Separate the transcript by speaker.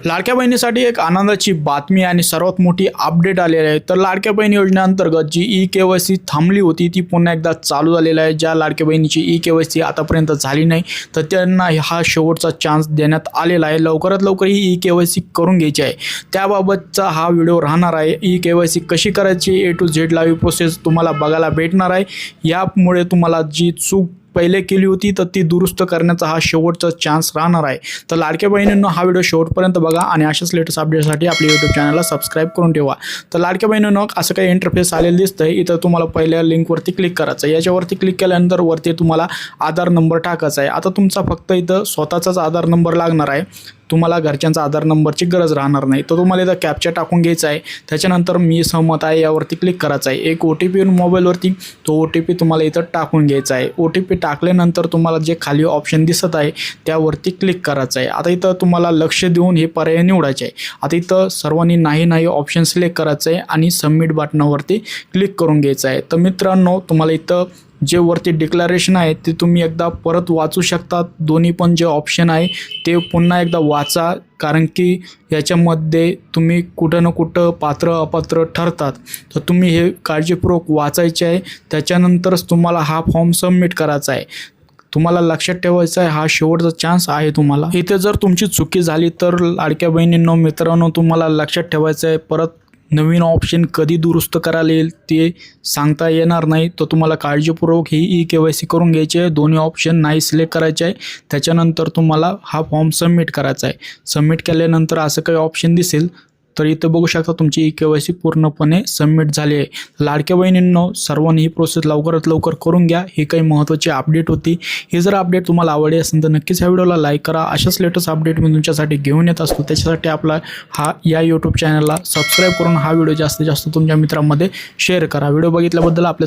Speaker 1: लाडक्या बहिणीसाठी एक आनंदाची बातमी आणि सर्वात मोठी अपडेट आलेली आहे। तर लाडक्या बहीण योजनेअंतर्गत जी ई-केवायसी थांबली होती ती पुन्हा एकदा चालू झालेली आहे। ज्या लाडक्या बहिणीची ई-केवायसी आतापर्यंत झाली नाही तर त्यांना हा शेवटचा चान्स देण्यात आलेला आहे। लवकरात लवकर ही ई-केवायसी करून घ्यायची आहे। त्याबाबतचा हा व्हिडिओ राहणार आहे। ई-केवायसी कशी करायची ए टू झेड लाईव्ह प्रोसेस तुम्हाला बघायला भेटणार आहे। यामुळे तुम्हाला जी चूक पहिले केली होती तर ती दुरुस्त करण्याचा हा शेवटचा चान्स राहणार आहे। तर लाडक्या बहिणींनो हा व्हिडिओ शेवटपर्यंत बघा आणि अशाच लेटेस्ट अपडेटसाठी आपल्या YouTube चॅनलला सबस्क्राइब करून ठेवा। तर लाडक्या बहिणींनो असं काही इंटरफेस आलेलं दिसतंय। इथं तुम्हाला पहिल्या लिंकवरती क्लिक करायचं आहे। याच्यावरती क्लिक केल्यानंतर वरती तुम्हाला आधार नंबर टाकायचा आहे। आता तुमचा फक्त इथं स्वतःचाच आधार नंबर लागणार आहे। तुम्हाला घरच्यांचा आधार नंबरची गरज राहणार नाही। तर तुम्हाला इथं कॅप्चा टाकून घ्यायचा आहे। त्याच्यानंतर मी सहमत आहे यावरती क्लिक करायचं आहे। एक OTP येऊन मोबाईलवरती तो OTP तुम्हाला इथं टाकून घ्यायचा आहे। OTP टाकल्यानंतर तुम्हाला जे खाली ऑप्शन दिसत आहे त्यावरती क्लिक करायचं आहे। आता इथं तुम्हाला लक्ष देऊन हे पर्याय निवडायचे आहे। आता इथं सर्वांनी नाही ऑप्शन सिलेक्ट करायचं आहे आणि सबमिट बटनावरती क्लिक करून घ्यायचं आहे। तर मित्रांनो तुम्हाला इथं जे वरती डिक्लेरेशन आहे ते तुम्ही एकदा परत वाचू शकता। दोन्ही पण जे ऑप्शन आहे ते पुन्हा एकदा वाचा, कारण की याच्यामध्ये तुम्ही कुठं ना कुठं पात्र अपात्र ठरतात। तर तुम्ही हे काळजीपूर्वक वाचायचे आहे। त्याच्यानंतरच तुम्हाला हा फॉर्म सबमिट करायचा आहे। तुम्हाला लक्षात ठेवायचं आहे हा शेवटचा चान्स आहे तुम्हाला। इथे जर तुमची चुकी झाली तर लाडक्या बहिणींनो मित्रांनो तुम्हाला लक्षात ठेवायचं आहे परत नवीन ऑप्शन कधी दुरुस्त करायला येईल ते सांगता येणार नाही। तर तुम्हाला काळजीपूर्वक ही ई-केवायसी करून घ्यायची आहे। दोन्ही ऑप्शन नाही सिलेक्ट करायचे आहे। त्याच्यानंतर तुम्हाला हा फॉर्म सबमिट करायचा आहे। सबमिट केल्यानंतर असं काही ऑप्शन दिसेल तर इथं बघू शकता तुमची ई-केवायसी पूर्णपणे सबमिट झाली आहे। लाडक्या बहिणींनो सर्वांनी ही प्रोसेस लवकरात लवकर करून घ्या। ही काही महत्त्वाची अपडेट होती। ही जर अपडेट तुम्हाला आवडली असेल तर नक्कीच ह्या व्हिडिओला लाईक करा। अशाच लेटेस्ट अपडेट मी तुमच्यासाठी घेऊन येत असतो। त्याच्यासाठी आपला या YouTube चॅनलला सबस्क्राईब करून हा व्हिडिओ जास्तीत जास्त तुमच्या मित्रांमध्ये शेअर करा। व्हिडिओ बघितल्याबद्दल आपल्या